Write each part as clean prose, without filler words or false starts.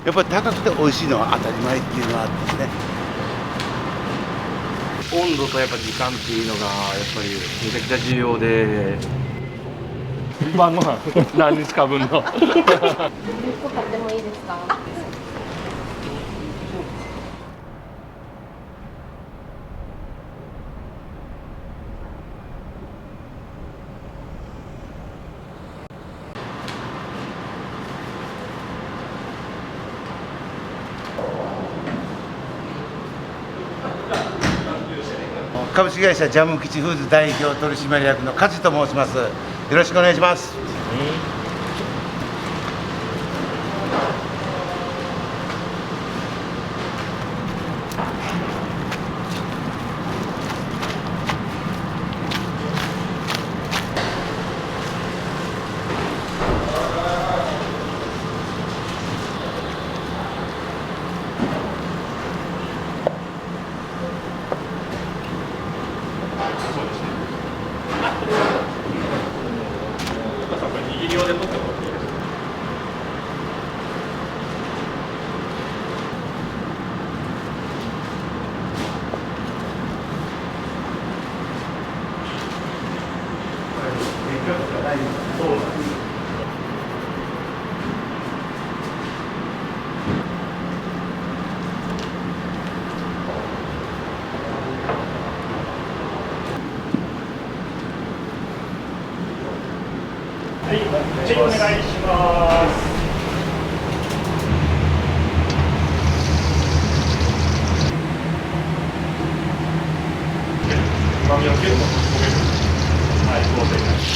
やっぱり高くて美味しいのは当たり前っていうのはあってね。温度とやっぱ時間っていうのがやっぱりめちゃくちゃ重要で。晩ご飯何日か分の。1個買ってもいいですか？株式会社ジャム吉フーズ代表取締役の梶と申します。よろしくお願いします。はい、お願いします。うまみを結構込める。はい、合成になります。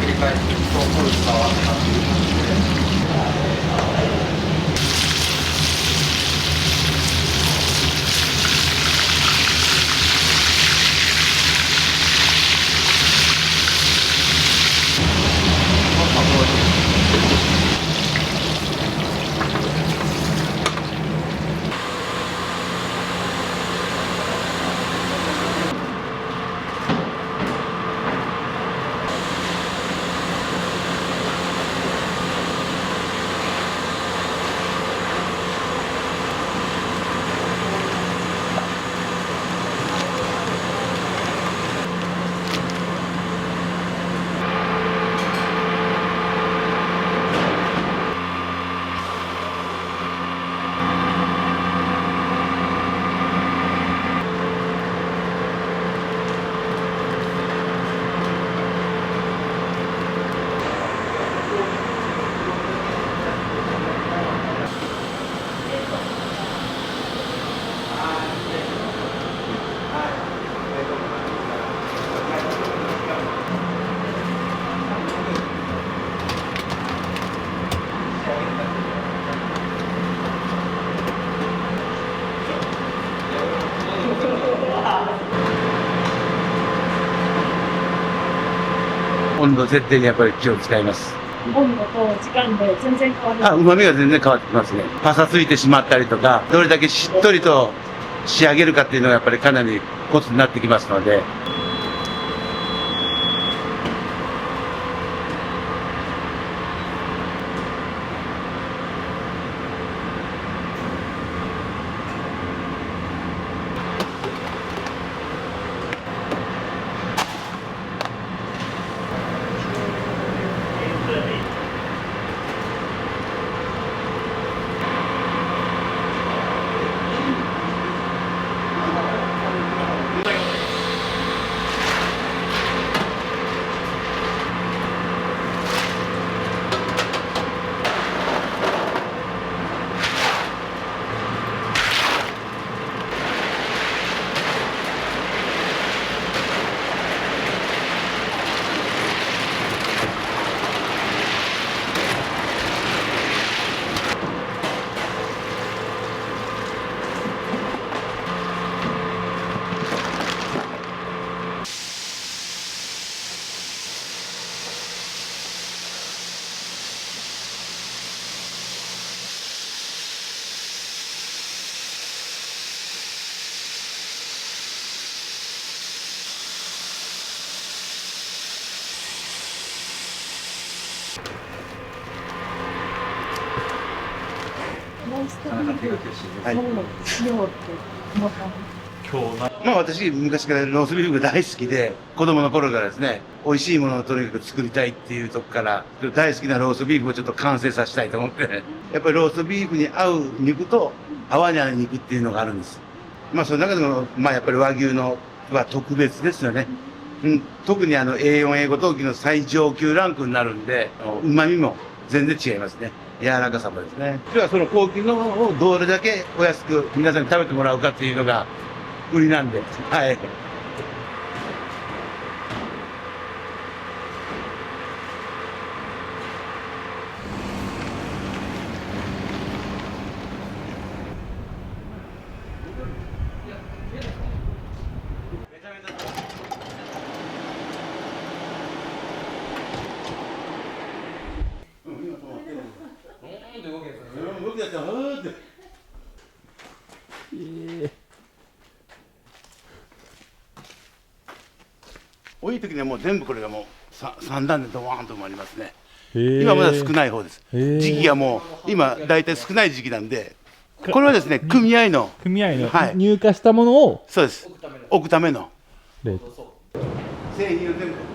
繰り返すところ伝わったっていう感じで。温度設定にやっぱり気を使います。温度と時間で全然変わる。旨味が全然変わってきますね。パサついてしまったりとか、どれだけしっとりと仕上げるかっていうのがやっぱりかなりコツになってきますので。ローストビーフ、はいそう量って思ったの。まあ私、昔からローストビーフが大好きで、子供の頃からですね、美味しいものをとにかく作りたいっていうとこから、大好きなローストビーフをちょっと完成させたいと思って、やっぱりローストビーフに合う肉と合わない肉っていうのがあるんです。まあその中でも、まあやっぱり和牛のは特別ですよね。特にA4、A5 陶器の最上級ランクになるんで、旨味も全然違いますね。柔らかさもですね。今日はその高級のをどれだけお安く皆さんに食べてもらうかっていうのが売りなんで。はい。多い時にはもう全部これがもう3段でドワーンと埋まりますね。今まだ少ない方です。時期がもう今大体少ない時期なんで、これはですね組合のはい、入荷したものをそうです置くための冷製品を全部。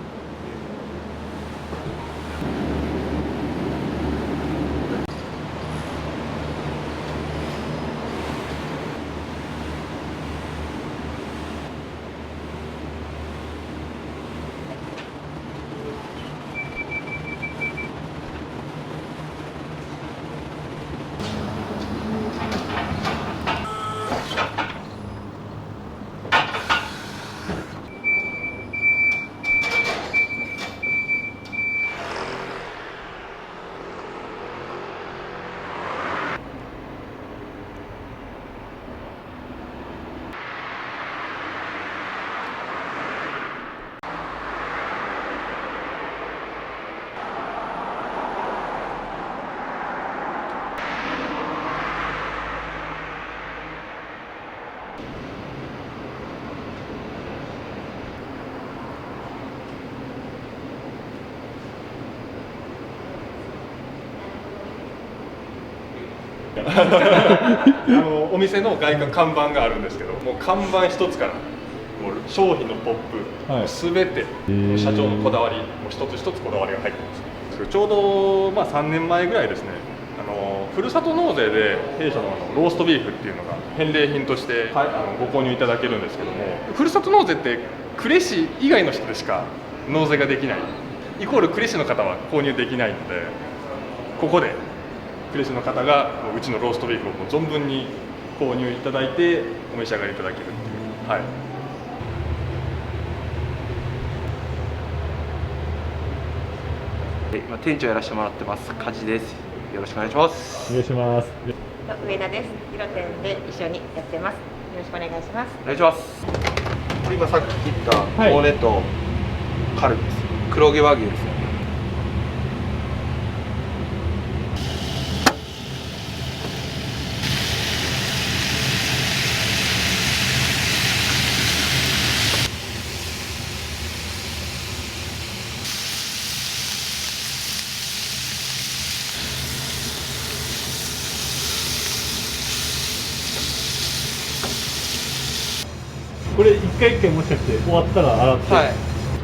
お店の外観看板があるんですけど、もう看板一つからもう商品のポップ、はいすべて社長のこだわり、もう一つ一つこだわりが入ってます。ちょうど3年前ぐらいですね、ふるさと納税で弊社のローストビーフっていうのが返礼品としてご購入いただけるんですけども、ふるさと納税って呉市以外の人でしか納税ができない、イコール呉市の方は購入できないので、ここで呉市の方がうちのローストビーフをもう存分に購入いただいてお召し上がりいただけるっていう、はい。今店長やらせてもらってます梶です。よろしくお願いします。お願いします。上田です。広店で一緒にやってます。よろしくお願いします。お願いします。今さっき切ったはい骨とカルビです。黒毛和牛ですね。これ一回一回もしかして終わったら洗って、はい。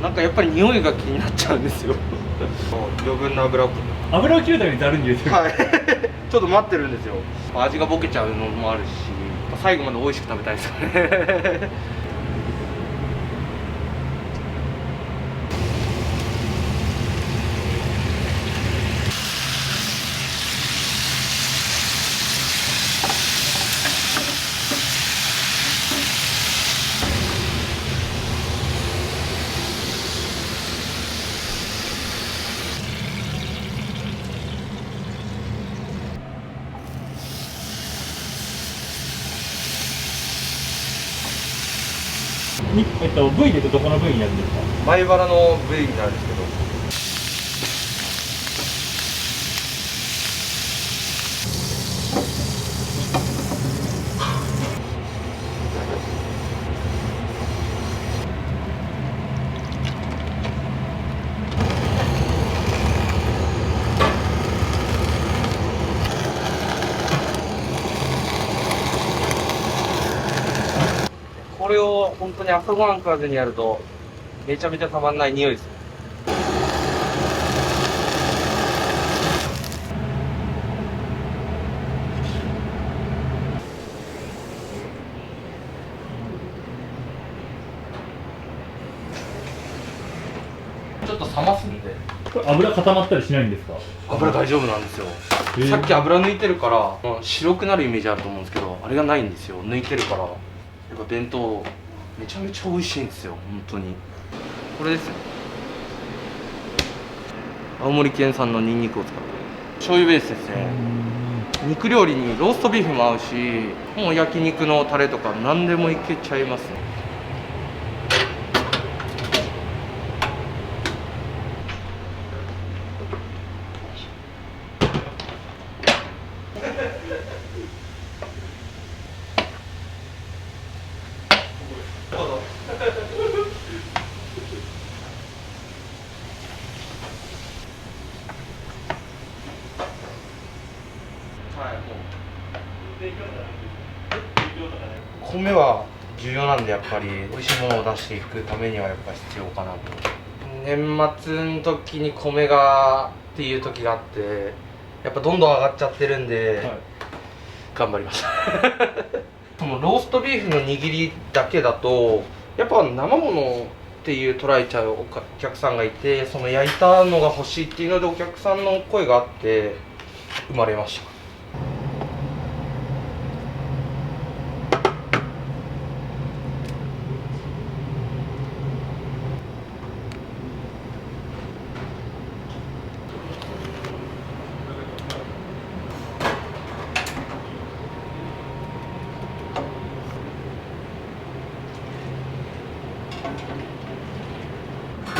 なんかやっぱり匂いが気になっちゃうんですよ。余分な油を。油を切るためにざるに入れてる。はい。ちょっと待ってるんですよ。味がボケちゃうのもあるし、最後まで美味しく食べたいですよね。部位でどこの部位になるんですか？前腹の部位になるんですけど。れを本当に朝ごはん食わずにやると、めちゃめちゃたまんない匂いです。ちょっと冷ますんで。これ油固まったりしないんですか？油大丈夫なんですよ。さっき油抜いてるから、白くなるイメージあると思うんですけど、あれがないんですよ。抜いてるから、やっぱ弁当めちゃめちゃ美味しいんですよ、本当に。これですよ。青森県産のニンニクを使って醤油ベースですね。肉料理にローストビーフも合うし、もう焼肉のタレとか何でもいけちゃいますね。米は重要なんで、やっぱり美味しいものを出していくためにはやっぱ必要かなと。年末の時に米がっていう時があって、やっぱどんどん上がっちゃってるんで、頑張りましたもうローストビーフの握りだけだとやっぱ生ものっていう捉えちゃうお客さんがいて、その焼いたのが欲しいっていうのでお客さんの声があって生まれました。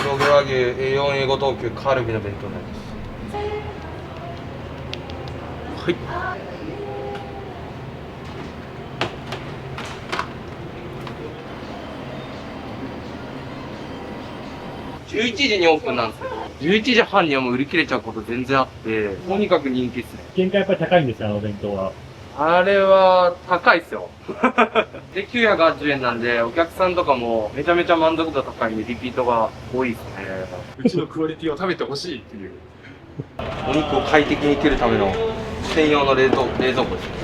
黒毛和牛 A4 英語等級カルビの弁当になります。はい。11時にオープンなんですよ。11時半にはもう売り切れちゃうこと全然あって、とにかく人気ですね。原価やっぱり高いんですよ、あのお弁当は。あれは高いですよ。で、980円なんで、お客さんとかもめちゃめちゃ満足度高いんで、リピートが多いですね。うちのクオリティを食べてほしいっていう。お肉を快適に切るための専用の冷蔵庫ですね。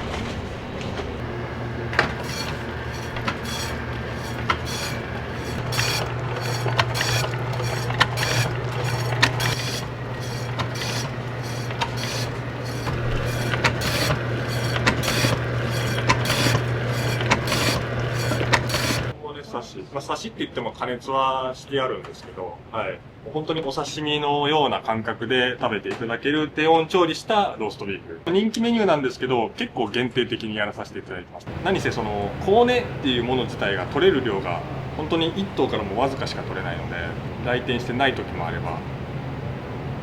刺しって言っても加熱はしてあるんですけど、はい、本当にお刺身のような感覚で食べていただける低温調理したローストビーフ。人気メニューなんですけど、結構限定的にやらさせていただいてます。何せそのコーネっていうもの自体が取れる量が本当に1頭からもわずかしか取れないので、来店してない時もあれば、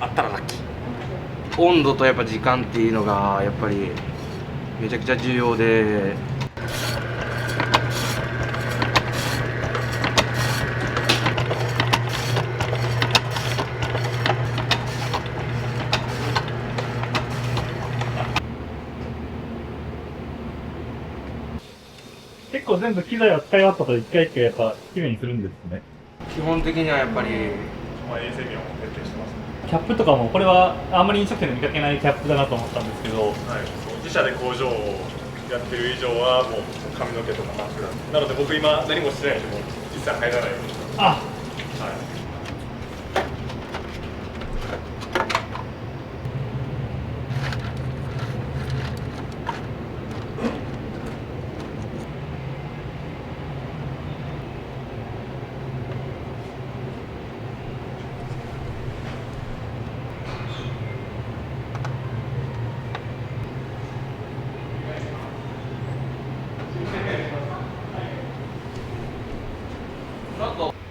あったらラッキー。温度とやっぱ時間っていうのがやっぱりめちゃくちゃ重要で、結構全部機材は使い終わったと一回一回やっぱきれいにするんですね。基本的にはやっぱり衛生面を徹底してます。キャップとかもこれはあんまり飲食店で見かけないキャップだなと思ったんですけど、はい、自社で工場をやってる以上はもう髪の毛とかマスクだなので、僕今何もしてないんでもう実際入らないようにしてます。あ、はい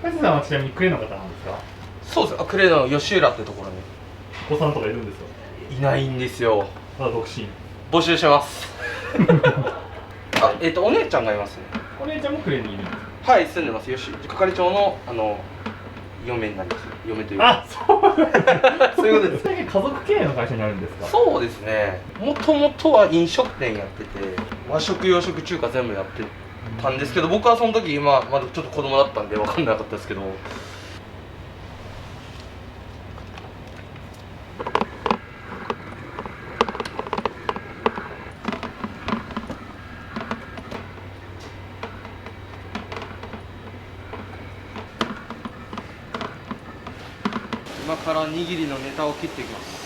加瀬さんはちなみにクレの方なんですか？そうです。クレーの吉浦ってところにお子さんとかいるんですか？いないんですよ。まだ独身。募集してますあ、お姉ちゃんがいますね。お姉ちゃんもクレにいるんですか？はい、住んでます。係長の嫁になります。嫁というか。あ、そうそういうことです。家族経営の会社になるんですか？そうですね。もともとは飲食店やってて、和食洋食中華全部やってたんですけど、僕はその時まだちょっと子供だったんで分かんなかったですけど。今から握りのネタを切っていきます。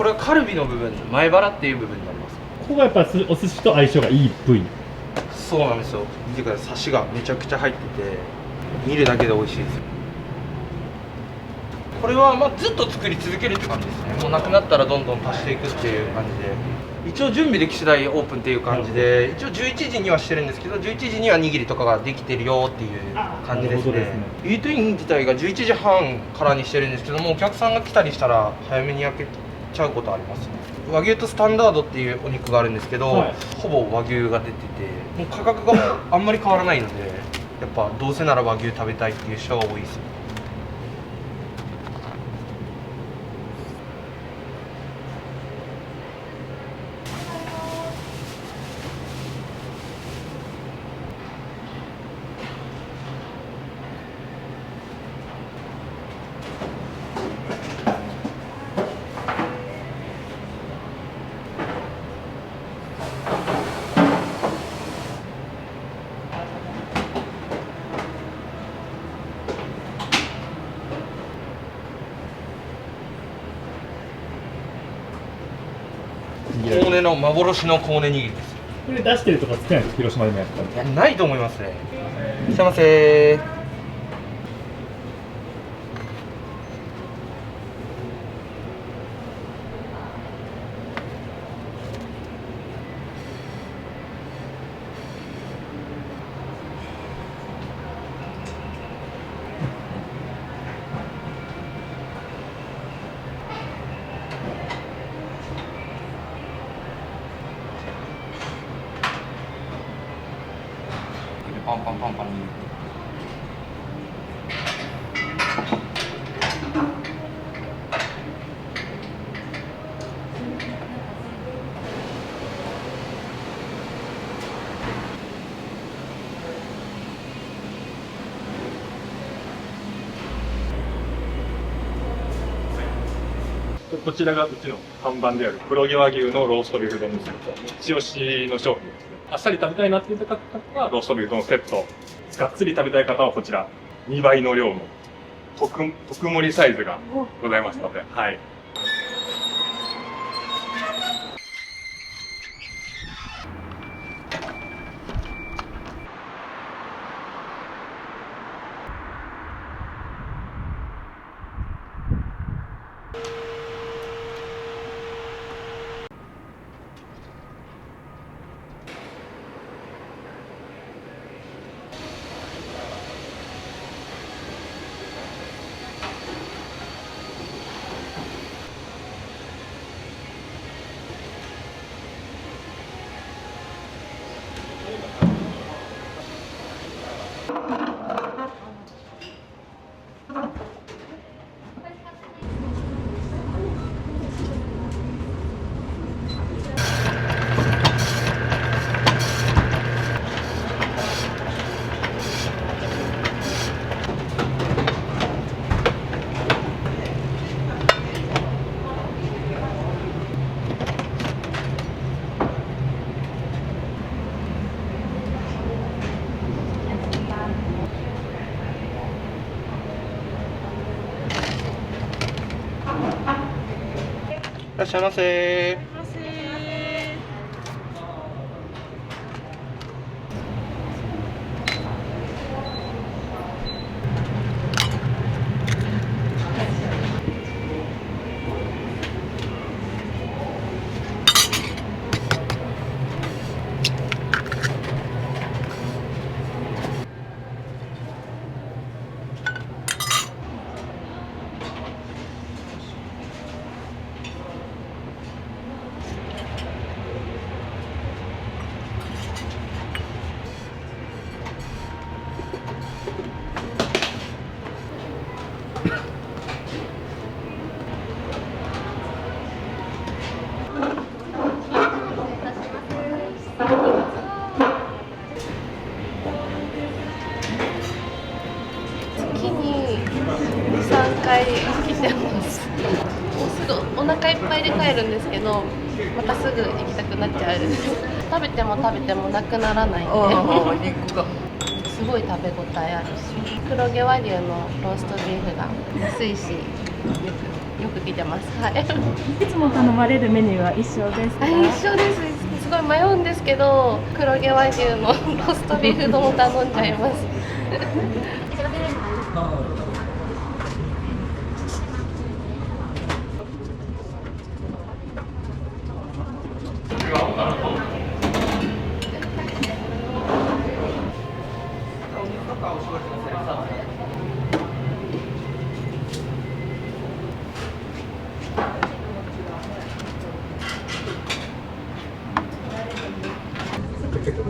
これはカルビの部分、前腹っていう部分になります。ここがやっぱお寿司と相性がいい部位。そうなんですよ。見てください、サシがめちゃくちゃ入ってて、見るだけで美味しいですよ。これはずっと作り続けるって感じですね。もうなくなったらどんどん足していくっていう感じで、一応準備でき次第オープンっていう感じで、一応11時にはしてるんですけど、11時には握りとかができてるよっていう感じですね。イートイン自体が11時半からにしてるんですけども、お客さんが来たりしたら早めに焼けちゃうことありますね。和牛とスタンダードっていうお肉があるんですけど、はい、ほぼ和牛が出てて、もう価格があんまり変わらないので、やっぱどうせなら和牛食べたいっていう人が多いですね。コウネの幻のコウネ握りです。これ出してるとか少ないです、広島でもやったら。いや、ないと思いますね。いらっしゃいませー。パンパンパンパンに。こちらがうちの看板である黒毛和牛のローストビーフ丼です。一押しの商品ですね。あっさり食べたいなっていう方はローストビーフ丼セット。がっつり食べたい方はこちら2倍の量の特盛りサイズがございますので、はい。いらっしゃいませー。いで帰るんですけど、またすぐ行きたくなっちゃう。食べても食べてもなくならないんで、肉が。すごい食べ応えあるし、黒毛和牛のローストビーフが安いし、よく来てます。はい。いつも頼まれるメニューは一緒ですか？一緒です。すごい迷うんですけど、黒毛和牛のローストビーフ丼を頼んじゃいます。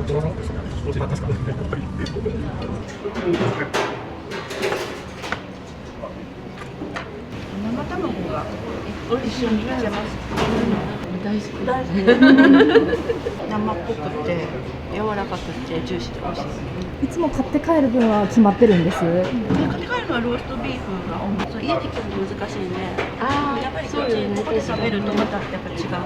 生卵が一緒に入れます。大好き。大好き。生っぽくて柔らかくてジューシーで美味しいです。いつも買って帰る分は決まってるんです。買って帰るのはローストビーフがそう家で結構難しいんで、やっぱりこっちここで食べるとまたやっぱ違うな。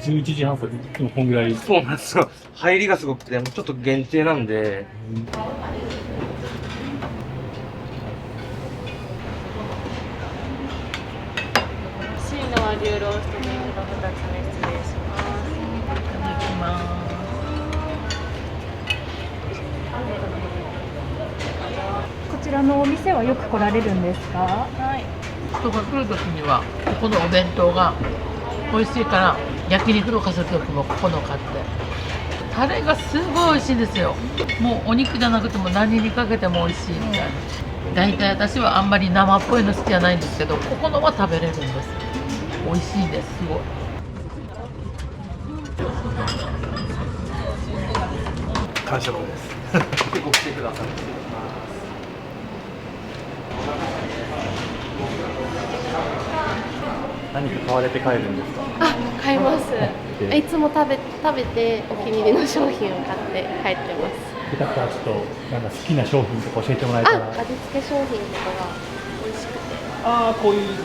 11時半からいつもこんぐらい。そうなんですよ。入りがすごくて、もうちょっと限定なんで。真の和牛ローストビーフが2つ目失礼します。いただきます。こちらのお店はよく来られるんですか？はい。人が来るときにはここのお弁当が美味しいから焼肉とかするときもここの買ってタレがすごい美味しいんですよ。もうお肉じゃなくても何にかけても美味しいみたいな。大体私はあんまり生っぽいの好きじゃないんですけどここのは食べれるんです。美味しいんですすごい。完食です。結構来てください。何か買われて帰るんですか？あ、買います。いつも食べてお気に入りの商品を買って帰ってます。よかったらちょっとなんか好きな商品とか教えてもらえたら。味付け商品とかが美味しくて。ああ、こういうなんか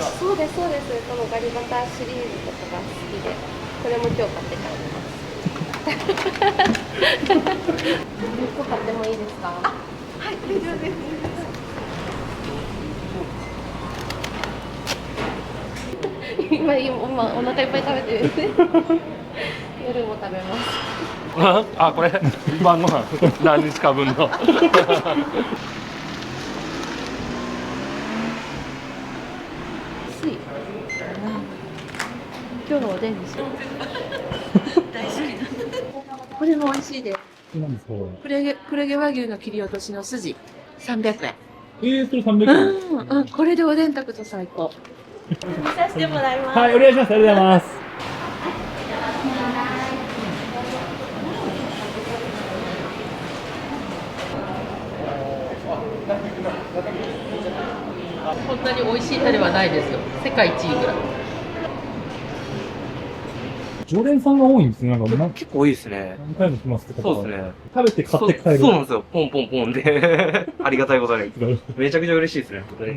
そうですそうです。このガリバターシリーズとかが好きで、これも今日買って帰ります。1個買ってもいいですか？はい、大丈夫です。今お腹いっぱい食べてるんで夜も食べます。あ、これ晩ご飯何日か分の。今日のおでんですよ。大好き。これも美味しいです。なんですかこ黒毛和牛の切り落としの筋300円。れ。それ300円。これでおでん炊くと最高。見させてもらいます。はい、お願いします。ありがとうございます。こんなに美味しいタレはないですよ。世界一位ぐらい。常連さんが多いんですね。なんか結構多いですね。何回も来ますって方は。そうですね。食べて買って帰る。そうなんですよ。ポンポンポンで。ありがたいことに。めちゃくちゃ嬉しいですね。本当に。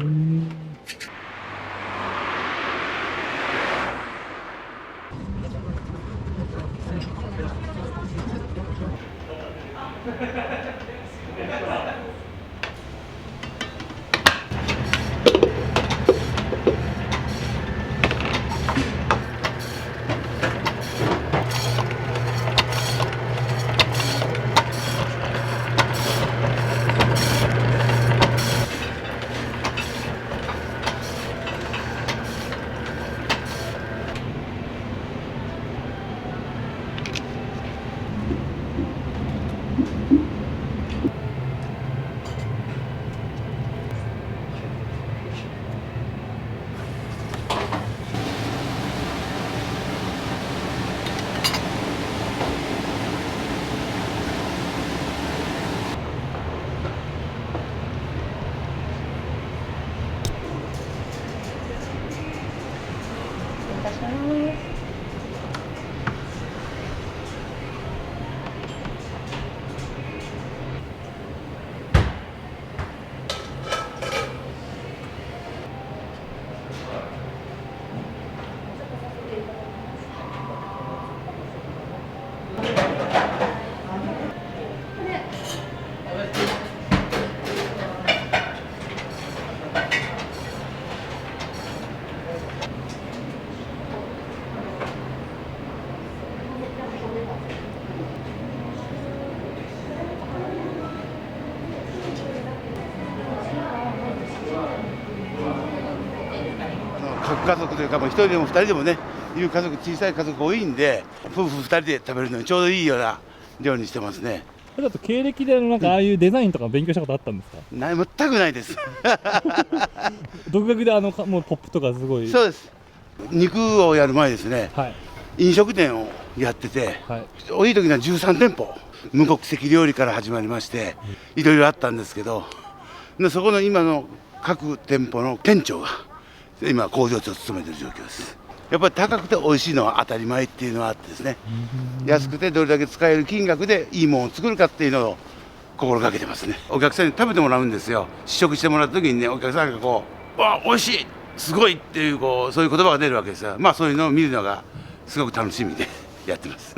各家族というか、1人でも2人でもね、いる家族、小さい家族多いんで、夫婦2人で食べるのにちょうどいいような料理にしてますね。だと経歴でなんかああいうデザインとか勉強したことあったんですか？全くないです。独学でもうポップとかすごい。そうです。肉をやる前ですね、はい。飲食店をやってて、はい。多い時には13店舗、無国籍料理から始まりまして、いろいろあったんですけど、でそこの今の各店舗の店長が、今、工場長を務めている状況です。やっぱり高くて美味しいのは当たり前っていうのがあってですね、安くてどれだけ使える金額でいいものを作るかっていうのを心がけてますね。お客さんに食べてもらうんですよ。試食してもらった時にね、お客さんがこう、わ、美味しい、すごいっていう、そういう言葉が出るわけですよ。まあそういうのを見るのがすごく楽しみでやってます。